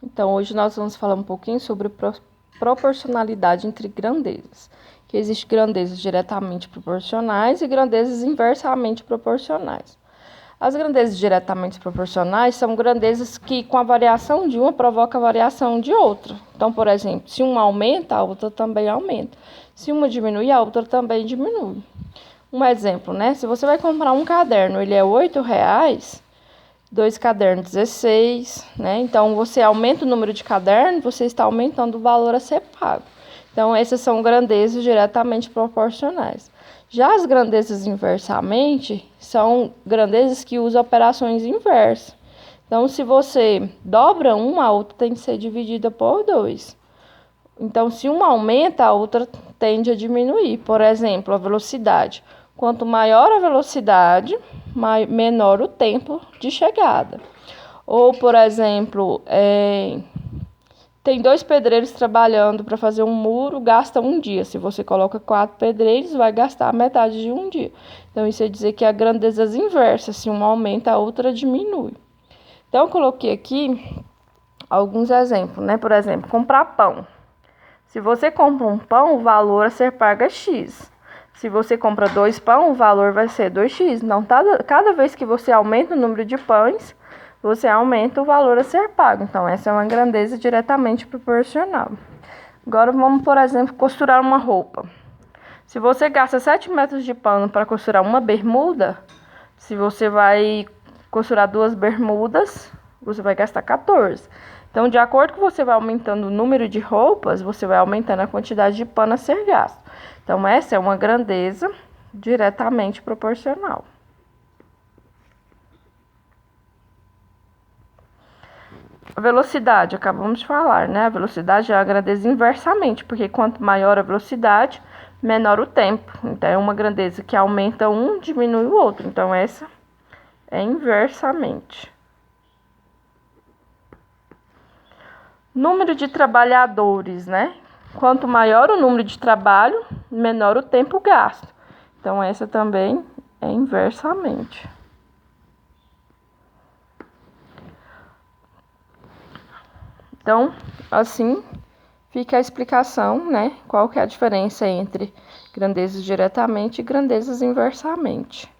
Então, hoje nós vamos falar um pouquinho sobre proporcionalidade entre grandezas. Que existe grandezas diretamente proporcionais e grandezas inversamente proporcionais. As grandezas diretamente proporcionais são grandezas que, com a variação de uma, provoca a variação de outra. Então, por exemplo, se uma aumenta, a outra também aumenta. Se uma diminui, a outra também diminui. Um exemplo, né? Se você vai comprar um caderno, ele é R$8, 2 cadernos 16, né? Então, você aumenta o número de cadernos, você está aumentando o valor a ser pago. Então, essas são grandezas diretamente proporcionais. Já as grandezas inversamente são grandezas que usam operações inversas. Então, se você dobra uma, a outra tem que ser dividida por 2. Então, se uma aumenta, a outra tende a diminuir. Por exemplo, a velocidade. Quanto maior a velocidade, menor o tempo de chegada. Ou, por exemplo, tem 2 pedreiros trabalhando para fazer um muro, gasta um dia. Se você coloca 4 pedreiros, vai gastar metade de um dia. Então, isso é dizer que a grandezas inversas, se uma aumenta, a outra diminui. Então, eu coloquei aqui alguns exemplos, né? Por exemplo, comprar pão. Se você compra um pão, o valor a ser pago é X. Se você compra 2 pães, o valor vai ser 2x. Então, cada vez que você aumenta o número de pães, você aumenta o valor a ser pago. Então, essa é uma grandeza diretamente proporcional. Agora, vamos, por exemplo, costurar uma roupa. Se você gasta 7 metros de pano para costurar uma bermuda, se você vai costurar 2 bermudas, você vai gastar 14. Então, de acordo com você vai aumentando o número de roupas, você vai aumentando a quantidade de pano a ser gasto. Então, essa é uma grandeza diretamente proporcional. A velocidade, acabamos de falar, né? A velocidade é uma grandeza inversamente, porque quanto maior a velocidade, menor o tempo. Então, é uma grandeza que aumenta um, diminui o outro. Então, essa é inversamente. Número de trabalhadores, né? Quanto maior o número de trabalho, menor o tempo gasto. Então, essa também é inversamente. Então, assim fica a explicação, né? Qual que é a diferença entre grandezas diretamente e grandezas inversamente.